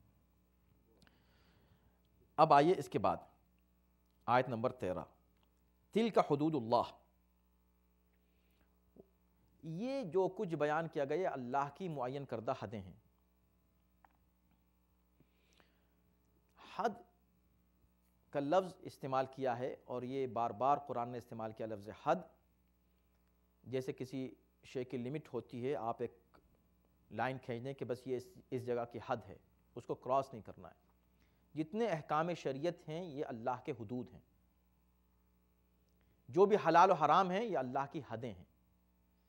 اب آئیے اس کے بعد آیت نمبر 13، تلک حدود اللہ، یہ جو کچھ بیان کیا گیا اللہ کی معین کردہ حدیں ہیں۔ حد کا لفظ استعمال کیا ہے، اور یہ بار بار قرآن نے استعمال کیا لفظ حد، جیسے کسی شے کی لمٹ ہوتی ہے، آپ ایک لائن کھینچ دیں کہ بس یہ اس جگہ کی حد ہے، اس کو کراس نہیں کرنا ہے۔ جتنے احکام شریعت ہیں یہ اللہ کے حدود ہیں، جو بھی حلال و حرام ہیں یہ اللہ کی حدیں ہیں،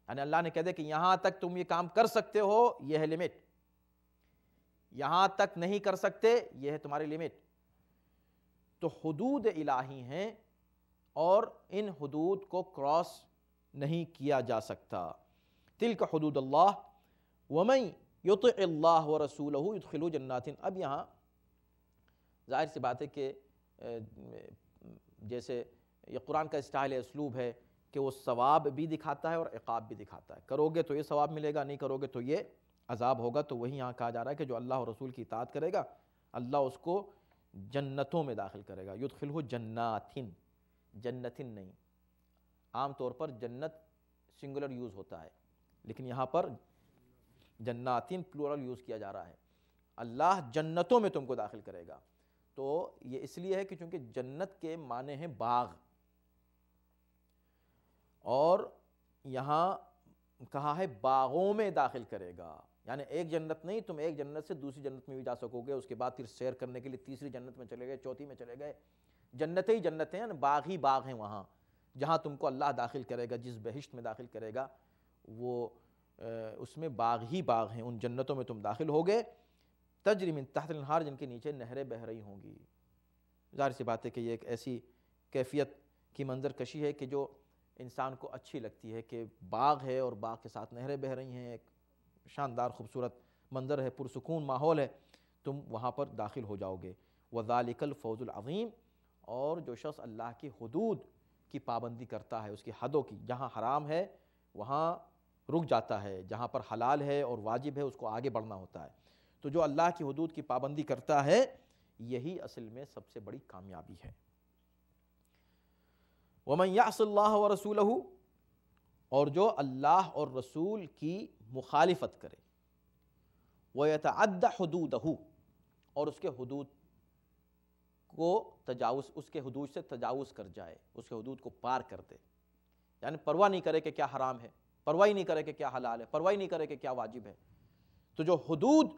یعنی اللہ نے کہہ دے کہ یہاں تک تم یہ کام کر سکتے ہو، یہ ہے لمٹ، یہاں تک نہیں کر سکتے، یہ ہے تمہاری لمٹ۔ تو حدود الہی ہیں اور ان حدود کو کراس نہیں کیا جا سکتا۔ تلک حدود اللہ ومن یطع اللہ ورسولہ یدخلہ جنات، اب یہاں ظاہر سی بات ہے کہ جیسے یہ قرآن کا اسٹائل ہے، اسلوب ہے کہ وہ ثواب بھی دکھاتا ہے اور عقاب بھی دکھاتا ہے، کرو گے تو یہ ثواب ملے گا، نہیں کرو گے تو یہ عذاب ہوگا۔ تو وہی یہاں کہا جا رہا ہے کہ جو اللہ اور رسول کی اطاعت کرے گا اللہ اس کو جنتوں میں داخل کرے گا، یدخلہ جناتن، جنتن نہیں، عام طور پر جنت سنگولر یوز ہوتا ہے، لیکن یہاں پر جناتن پلورل یوز کیا جا رہا ہے، اللہ جنتوں میں تم کو داخل کرے گا۔ تو یہ اس لیے ہے کہ چونکہ جنت کے معنی ہیں باغ، اور یہاں کہا ہے باغوں میں داخل کرے گا، یعنی ایک جنت نہیں، تم ایک جنت سے دوسری جنت میں بھی جا سکو گے، اس کے بعد پھر سیر کرنے کے لیے تیسری جنت میں چلے گئے، چوتھی میں چلے گئے، جنتیں ہی جنتیں ہیں، باغ ہی باغ ہیں وہاں، جہاں تم کو اللہ داخل کرے گا، جس بہشت میں داخل کرے گا وہ اس میں باغ ہی باغ ہیں، ان جنتوں میں تم داخل ہوگے، تجری من تحت الانہار، جن کے نیچے نہریں بہہ رہی ہوں گی۔ ظاہر سی بات ہے کہ یہ ایک ایسی کیفیت کی منظر کشی ہے کہ جو انسان کو اچھی لگتی ہے، کہ باغ ہے اور باغ کے ساتھ نہریں بہہ رہی ہیں، ایک شاندار خوبصورت منظر ہے، پرسکون ماحول ہے، تم وہاں پر داخل ہو جاؤ گے۔ وَذَلِكَ الْفَوْزُ الْعَظِيمُ، اور جو شخص اللہ کی حدود کی پابندی کرتا ہے، اس کی حدوں کی، جہاں حرام ہے وہاں رک جاتا ہے، جہاں پر حلال ہے اور واجب ہے اس کو آگے بڑھنا ہوتا ہے، تو جو اللہ کی حدود کی پابندی کرتا ہے یہی اصل میں سب سے بڑی کامیابی ہے۔ وَمَنْ يَعْصِ اللَّهَ وَرَسُولَهُ، اور جو اللہ اور رسول کی مخالفت کرے، وَيَتَعَدَّ حُدُودَهُ، اور اس کے حدود وہ تجاوز، اس کے حدود سے تجاوز کر جائے، اس کے حدود کو پار کر دے، یعنی پرواہ نہیں کرے کہ کیا حرام ہے، پرواہ نہیں کرے کہ کیا حلال ہے، پرواہ نہیں کرے کہ کیا واجب ہے. تو جو حدود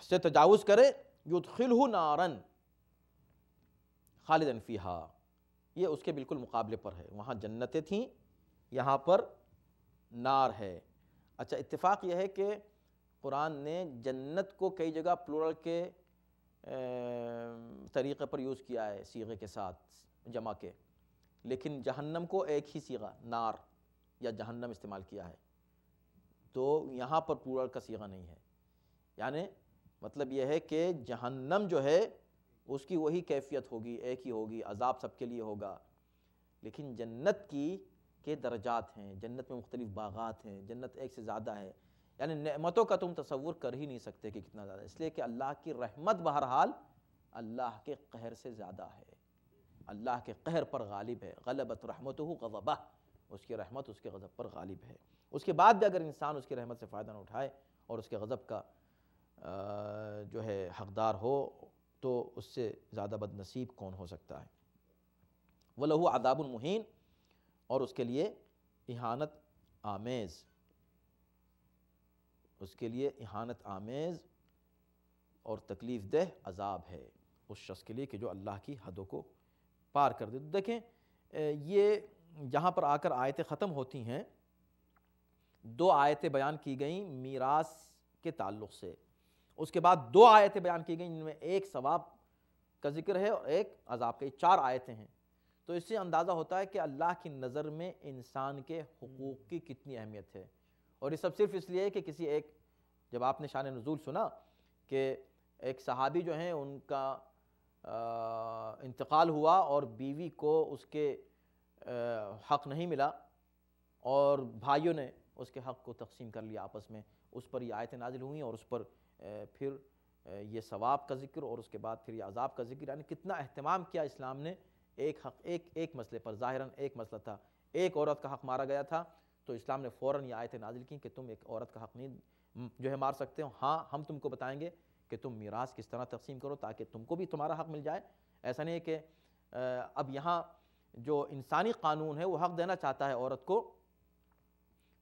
سے تجاوز کرے یدخلہ نارا خالدا فیہا، یہ اس کے بالکل مقابلے پر ہے. وہاں جنتیں تھیں، یہاں پر نار ہے. اچھا، اتفاق یہ ہے کہ قرآن نے جنت کو کئی جگہ پلورل کے طریقے پر یوز کیا ہے، صیغے کے ساتھ جمع کے، لیکن جہنم کو ایک ہی صیغہ نار یا جہنم استعمال کیا ہے. تو یہاں پر پلورل کا صیغہ نہیں ہے. یعنی مطلب یہ ہے کہ جہنم جو ہے اس کی وہی کیفیت ہوگی، ایک ہی ہوگی، عذاب سب کے لیے ہوگا. لیکن جنت کے درجات ہیں، جنت میں مختلف باغات ہیں، جنت ایک سے زیادہ ہے. یعنی نعمتوں کا تم تصور کر ہی نہیں سکتے کہ کتنا زیادہ، اس لیے کہ اللہ کی رحمت بہرحال اللہ کے قہر سے زیادہ ہے. اللہ کے قہر پر غالب ہے. غلبت رحمتہ غضبہ، اس کی رحمت اس کے غضب پر غالب ہے. اس کے بعد بھی اگر انسان اس کی رحمت سے فائدہ نہ اٹھائے اور اس کے غضب کا جو ہے حقدار ہو تو اس سے زیادہ بد نصیب کون ہو سکتا ہے. وَلَهُ عَذَابٌ مُهِينٌ، اور اس کے لیے اہانت آمیز، اس کے لیے اہانت آمیز اور تکلیف دہ عذاب ہے اس شخص کے لیے کہ جو اللہ کی حدوں کو پار کر دے. دیکھیں یہ جہاں پر آ کر آیتیں ختم ہوتی ہیں، دو آیتیں بیان کی گئیں میراث کے تعلق سے، اس کے بعد دو آیتیں بیان کی گئیں جن میں ایک ثواب کا ذکر ہے اور ایک عذاب کا. 4 آیتیں ہیں. تو اس سے اندازہ ہوتا ہے کہ اللہ کی نظر میں انسان کے حقوق کی کتنی اہمیت ہے. اور یہ سب صرف اس لیے کہ کسی ایک، جب آپ نے شان نزول سنا کہ ایک صحابی جو ہیں ان کا انتقال ہوا اور بیوی کو اس کے حق نہیں ملا اور بھائیوں نے اس کے حق کو تقسیم کر لیا آپس میں، اس پر یہ آیتیں نازل ہوئیں اور اس پر پھر یہ ثواب کا ذکر اور اس کے بعد پھر یہ عذاب کا ذکر. یعنی کتنا اہتمام کیا اسلام نے ایک حق، ایک مسئلے پر. ظاہراً ایک مسئلہ تھا، ایک عورت کا حق مارا گیا تھا تو اسلام نے فوراً یہ آیتیں نازل کی کہ تم ایک عورت کا حق نہیں جو ہے مار سکتے ہو. ہاں، ہم تم کو بتائیں گے کہ تم میراث کس طرح تقسیم کرو تاکہ تم کو بھی تمہارا حق مل جائے. ایسا نہیں ہے کہ اب یہاں جو انسانی قانون ہے وہ حق دینا چاہتا ہے عورت کو،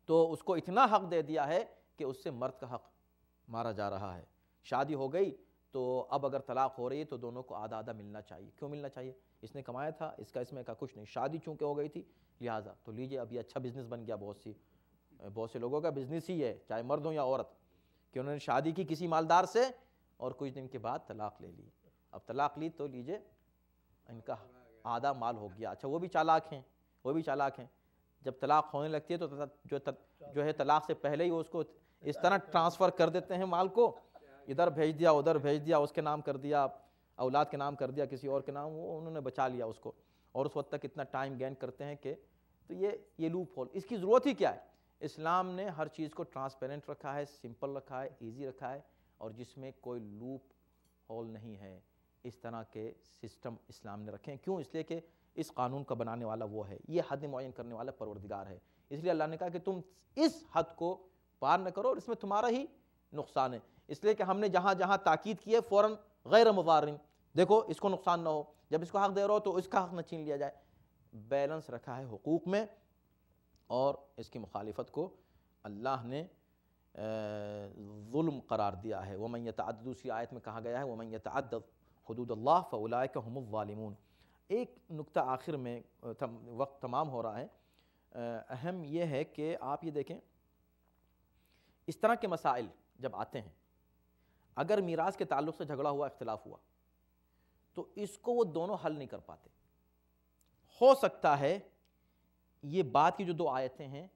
تو اس کو اتنا حق دے دیا ہے کہ اس سے مرد کا حق مارا جا رہا ہے. شادی ہو گئی تو اب اگر طلاق ہو رہی ہے تو دونوں کو آدھا آدھا ملنا چاہیے. کیوں ملنا چاہیے؟ اس نے کمایا تھا، اس میں کا کچھ نہیں. شادی چونکہ ہو گئی تھی لہٰذا تو لیجئے اب یہ اچھا بزنس بن گیا. بہت سے لوگوں کا بزنس ہی ہے، چاہے مرد ہوں یا عورت، کہ انہوں نے شادی کی کسی مالدار سے اور کچھ دن کے بعد طلاق لے لی. اب طلاق لی تو لیجئے ان کا آدھا مال ہو گیا. اچھا، وہ بھی چالاک ہیں. جب طلاق ہونے لگتی ہے تو جو ہے طلاق سے پہلے ہی وہ اس کو اس طرح ٹرانسفر کر دیتے ہیں مال کو، ادھر بھیج دیا ادھر بھیج دیا، اس کے نام کر دیا، اولاد کے نام کر دیا، کسی اور کے نام، وہ انہوں نے بچا لیا اس کو، اور اس وقت تک اتنا ٹائم گین کرتے ہیں کہ تو یہ لوپ ہول. اس کی ضرورت ہی کیا ہے؟ اسلام نے ہر چیز کو ٹرانسپیرنٹ رکھا ہے، سمپل رکھا ہے، ایزی رکھا ہے، اور جس میں کوئی لوپ ہول نہیں ہے. اس طرح کے سسٹم اسلام نے رکھے ہیں. کیوں؟ اس لیے کہ اس قانون کا بنانے والا وہ ہے، یہ حد معین کرنے والا پروردگار ہے. اس لیے اللہ نے کہا کہ تم اس حد کو پار نہ کرو اور اس میں تمہارا ہی نقصان ہے. اس لیے کہ ہم نے جہاں جہاں تاکید کی ہے فوراً غیر مضارن، دیکھو اس کو نقصان نہ ہو، جب اس کو حق دے رہا ہو تو اس کا حق نہ چھین لیا جائے. بیلنس رکھا ہے حقوق میں، اور اس کی مخالفت کو اللہ نے ظلم قرار دیا ہے. وَمَن يَتَعَدَّ، دوسری آیت میں کہا گیا ہے وَمَن يَتَعَدَّ حدود اللہ فَأُولَئِكَ هُمُ الظَّالِمُونَ. ایک نکتہ آخر میں، وقت تمام ہو رہا ہے، اہم یہ ہے کہ آپ یہ دیکھیں اس طرح کے مسائل جب آتے ہیں، اگر میراث کے تعلق سے جھگڑا ہوا، اختلاف ہوا، تو اس کو وہ دونوں حل نہیں کر پاتے. ہو سکتا ہے یہ بات کی جو 2 آیتیں ہیں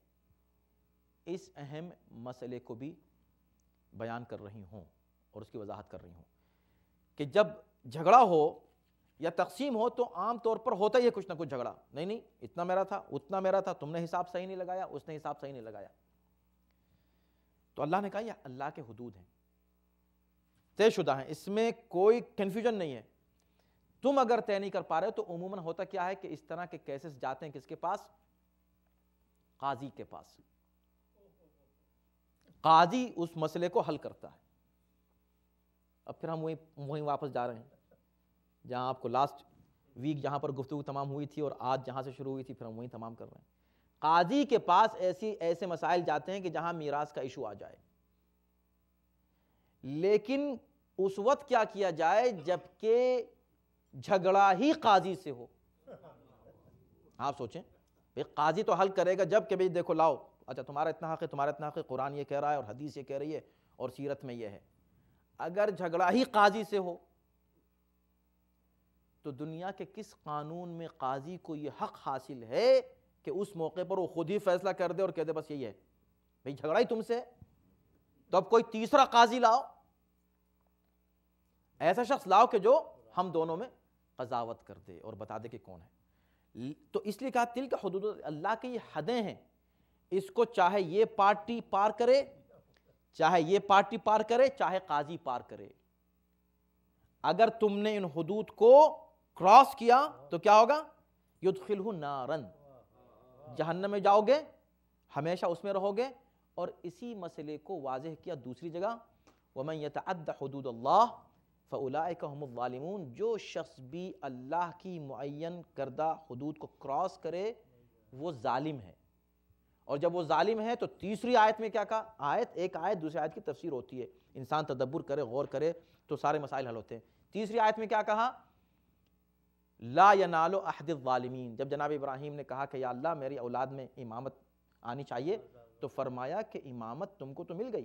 اس اہم مسئلے کو بھی بیان کر رہی ہوں اور اس کی وضاحت کر رہی ہوں کہ جب جھگڑا ہو یا تقسیم ہو تو عام طور پر ہوتا ہی ہے کچھ نہ کچھ جھگڑا. نہیں اتنا میرا تھا، اتنا میرا تھا، تم نے حساب صحیح نہیں لگایا، اس نے حساب صحیح نہیں لگایا. تو اللہ نے کہا یہ اللہ کے حدود ہیں، طے شدہ ہیں، اس میں کوئی کنفیوژن نہیں ہے. تم اگر طے نہیں کر پا رہے تو عموماً ہوتا کیا ہے کہ اس طرح کے کیسز جاتے ہیں کس کے پاس؟ قاضی کے پاس. قاضی اس مسئلے کو حل کرتا ہے. اب پھر ہم وہیں واپس جا رہے ہیں جہاں آپ کو لاسٹ ویک جہاں پر گفتگو تمام ہوئی تھی اور آج جہاں سے شروع ہوئی تھی، پھر ہم وہیں تمام کر رہے ہیں۔ قاضی کے پاس ایسے مسائل جاتے ہیں کہ جہاں میراث کا ایشو آ جائے، لیکن اس وقت کیا کیا جائے جبکہ جھگڑا ہی قاضی سے ہو۔ آپ سوچیں، قاضی تو حل کرے گا جب کہ بھئی دیکھو لاؤ، اچھا تمہارا اتنا حق ہے، تمہارا اتنا حق ہے، قرآن یہ کہہ رہا ہے اور حدیث یہ کہہ رہی ہے اور سیرت میں یہ ہے۔ اگر جھگڑا ہی قاضی سے ہو تو دنیا کے کس قانون میں قاضی کو یہ حق حاصل ہے کہ اس موقع پر وہ خود ہی فیصلہ کر دے اور کہہ دے بس یہی ہے، بھئی جھگڑا ہی تم سے ہے، تو اب کوئی تیسرا قاضی لاؤ، ایسا شخص لاؤ کہ جو ہم دونوں میں قضاوت کر دے اور بتا دے کہ کون ہے۔ تو اس لیے کہا تلک حدود اللہ کی یہ حدیں ہیں، اس کو چاہے یہ پارٹی پار کرے، چاہے یہ پارٹی پار کرے، چاہے قاضی پار کرے، اگر تم نے ان حدود کو کراس کیا تو کیا ہوگا؟ یدخلہ نارن، جہنم میں جاؤ گے، ہمیشہ اس میں رہو گے۔ اور اسی مسئلے کو واضح کیا دوسری جگہ، وَمَن يَتَعَدَّ حُدُودَ اللَّهِ فَأُولَٰئِكَ هُمُ الظَّالِمُونَ، جو شخص بھی اللہ کی معین کردہ حدود کو کراس کرے وہ ظالم ہے۔ اور جب وہ ظالم ہے تو تیسری آیت میں کیا کہا؟ ایک آیت دوسری آیت کی تفسیر ہوتی ہے، انسان تدبر کرے، غور کرے تو سارے مسائل حل ہوتے ہیں۔ تیسری آیت میں کیا کہا؟ لا ینال احد الظالمین، جب جناب ابراہیم نے کہا کہ یا اللہ میری اولاد میں امامت آنی چاہیے، تو فرمایا کہ امامت تم کو تو مل گئی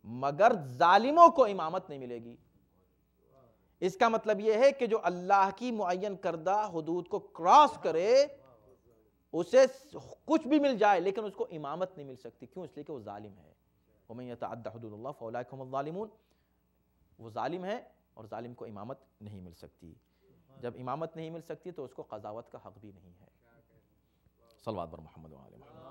مگر ظالموں کو امامت نہیں ملے گی۔ اس کا مطلب یہ ہے کہ جو اللہ کی معین کردہ حدود کو کراس کرے اسے کچھ بھی مل جائے لیکن اس کو امامت نہیں مل سکتی، کیوں؟ اس لیے کہ وہ ظالم ہے۔ وَمَن يَتَعَدَّ حُدُودَ اللَّهِ فَأُولَٰئِكَ هُمُ الظَّالِمُونَ، وہ ظالم ہے اور ظالم کو امامت نہیں مل سکتی۔ جب امامت نہیں مل سکتی تو اس کو قضاوت کا حق بھی نہیں ہے۔ صلوات بر محمد و آل محمد۔